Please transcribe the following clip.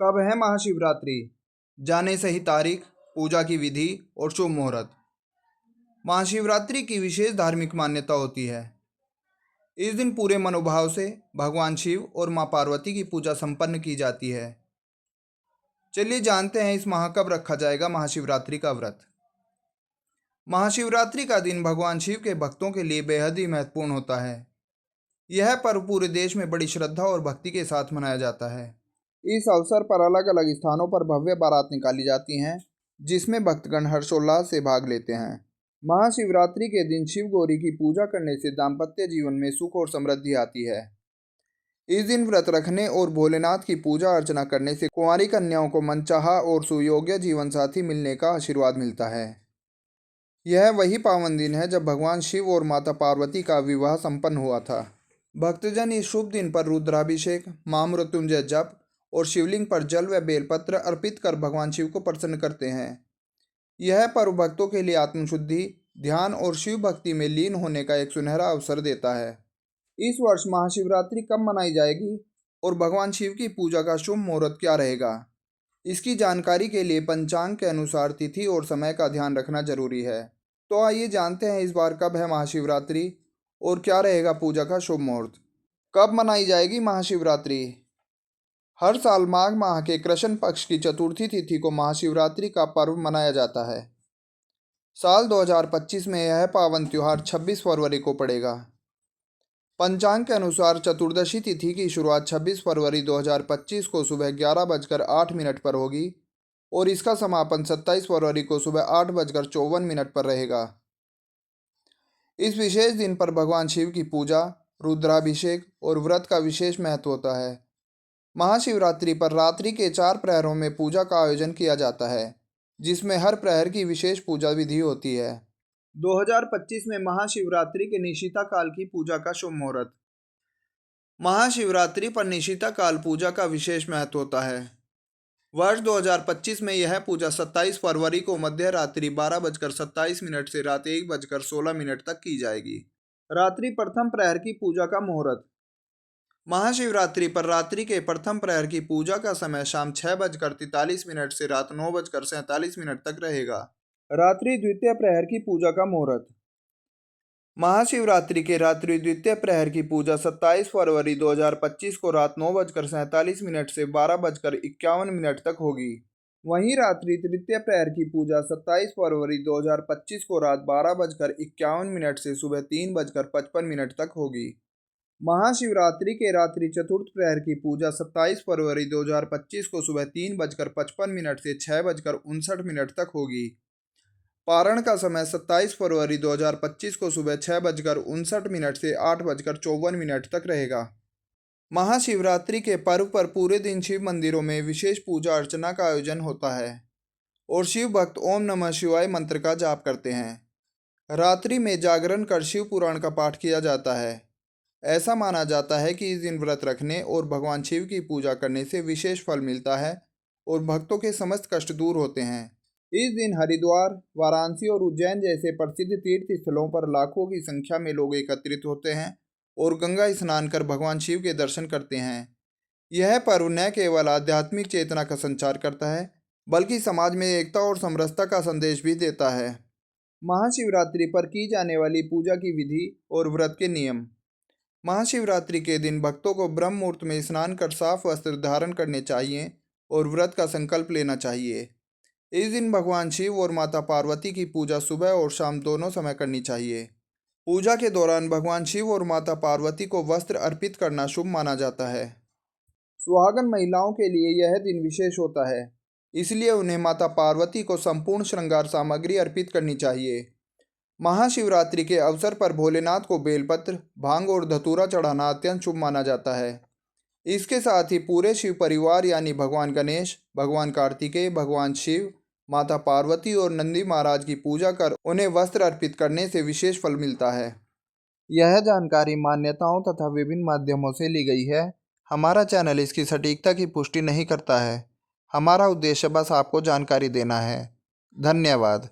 कब है महाशिवरात्रि? जाने सही तारीख, पूजा की विधि और शुभ मुहूर्त। महाशिवरात्रि की विशेष धार्मिक मान्यता होती है। इस दिन पूरे मनोभाव से भगवान शिव और मां पार्वती की पूजा संपन्न की जाती है। चलिए जानते हैं इस माह कब रखा जाएगा महाशिवरात्रि का व्रत। महाशिवरात्रि का दिन भगवान शिव के भक्तों के लिए बेहद ही महत्वपूर्ण होता है। यह पर्व पूरे देश में बड़ी श्रद्धा और भक्ति के साथ मनाया जाता है। इस अवसर पर अलग अलग स्थानों पर भव्य बारात निकाली जाती हैं, जिसमें भक्तगण हर्षोल्लास से भाग लेते हैं। महाशिवरात्रि के दिन शिव गौरी की पूजा करने से दाम्पत्य जीवन में सुख और समृद्धि आती है। इस दिन व्रत रखने और भोलेनाथ की पूजा अर्चना करने से कुंवारी कन्याओं को मनचाहा और सुयोग्य जीवन साथी मिलने का आशीर्वाद मिलता है। यह वही पावन दिन है जब भगवान शिव और माता पार्वती का विवाह संपन्न हुआ था। भक्तजन इस शुभ दिन पर रुद्राभिषेक, महामृत्युंजय जप और शिवलिंग पर जल व बेलपत्र अर्पित कर भगवान शिव को प्रसन्न करते हैं। यह पर्व भक्तों के लिए आत्मशुद्धि, ध्यान और शिव भक्ति में लीन होने का एक सुनहरा अवसर देता है। इस वर्ष महाशिवरात्रि कब मनाई जाएगी और भगवान शिव की पूजा का शुभ मुहूर्त क्या रहेगा, इसकी जानकारी के लिए पंचांग के अनुसार तिथि और समय का ध्यान रखना जरूरी है। तो आइए जानते हैं इस बार कब है महाशिवरात्रि और क्या रहेगा पूजा का शुभ मुहूर्त। कब मनाई जाएगी महाशिवरात्रि? हर साल माघ माह के कृष्ण पक्ष की चतुर्थी तिथि को महाशिवरात्रि का पर्व मनाया जाता है। साल 2025 में यह पावन त्योहार 26 फरवरी को पड़ेगा। पंचांग के अनुसार चतुर्दशी तिथि की शुरुआत 26 फरवरी 2025 को सुबह 11:08 पर होगी और इसका समापन 27 फरवरी को सुबह 8:54 पर रहेगा। इस विशेष दिन पर भगवान शिव की पूजा, रुद्राभिषेक और व्रत का विशेष महत्व होता है। महाशिवरात्रि पर रात्रि के 4 प्रहरों में पूजा का आयोजन किया जाता है, जिसमें हर प्रहर की विशेष पूजा विधि होती है। 2025 में महाशिवरात्रि के निशिता काल की पूजा का शुभ मुहूर्त। महाशिवरात्रि पर निशिता काल पूजा का विशेष महत्व होता है। वर्ष 2025 में यह पूजा 27 फरवरी को मध्य रात्रि 12:27 से रात 1:16 तक की जाएगी। रात्रि प्रथम प्रहर की पूजा का मुहूर्त। महाशिवरात्रि पर रात्रि के प्रथम प्रहर की पूजा का समय शाम 6:43 से रात 9:47 तक रहेगा। रात्रि द्वितीय प्रहर की पूजा का मुहूर्त। महाशिवरात्रि के रात्रि द्वितीय प्रहर की पूजा 27 फरवरी 2025 को रात 9:47 से 12:51 तक होगी। वहीं रात्रि तृतीय प्रहर की पूजा 27 फरवरी 2025 को रात 12:51 से सुबह 3:55 तक होगी। महाशिवरात्रि के रात्रि चतुर्थ प्रहर की पूजा 27 फरवरी 2025 को सुबह 3:55 से 6:59 तक होगी। पारण का समय 27 फरवरी 2025 को सुबह 6:59 से 8:54 तक रहेगा। महाशिवरात्रि के पर्व पर पूरे दिन शिव मंदिरों में विशेष पूजा अर्चना का आयोजन होता है और शिव भक्त ओम नमः शिवाय मंत्र का जाप करते हैं। रात्रि में जागरण कर शिव पुराण का पाठ किया जाता है। ऐसा माना जाता है कि इस दिन व्रत रखने और भगवान शिव की पूजा करने से विशेष फल मिलता है और भक्तों के समस्त कष्ट दूर होते हैं। इस दिन हरिद्वार, वाराणसी और उज्जैन जैसे प्रसिद्ध तीर्थ स्थलों पर लाखों की संख्या में लोग एकत्रित होते हैं और गंगा स्नान कर भगवान शिव के दर्शन करते हैं। यह पर्व न केवल आध्यात्मिक चेतना का संचार करता है, बल्कि समाज में एकता और समरसता का संदेश भी देता है। महाशिवरात्रि पर की जाने वाली पूजा की विधि और व्रत के नियम। महाशिवरात्रि के दिन भक्तों को ब्रह्म मुहूर्त में स्नान कर साफ वस्त्र धारण करने चाहिए और व्रत का संकल्प लेना चाहिए। इस दिन भगवान शिव और माता पार्वती की पूजा सुबह और शाम दोनों समय करनी चाहिए। पूजा के दौरान भगवान शिव और माता पार्वती को वस्त्र अर्पित करना शुभ माना जाता है। सुहागन महिलाओं के लिए यह दिन विशेष होता है, इसलिए उन्हें माता पार्वती को संपूर्ण श्रृंगार सामग्री अर्पित करनी चाहिए। महाशिवरात्रि के अवसर पर भोलेनाथ को बेलपत्र, भांग और धतूरा चढ़ाना अत्यंत शुभ माना जाता है। इसके साथ ही पूरे शिव परिवार यानी भगवान गणेश, भगवान कार्तिकेय, भगवान शिव, माता पार्वती और नंदी महाराज की पूजा कर उन्हें वस्त्र अर्पित करने से विशेष फल मिलता है। यह जानकारी मान्यताओं तथा विभिन्न माध्यमों से ली गई है। हमारा चैनल इसकी सटीकता की पुष्टि नहीं करता है। हमारा उद्देश्य बस आपको जानकारी देना है। धन्यवाद।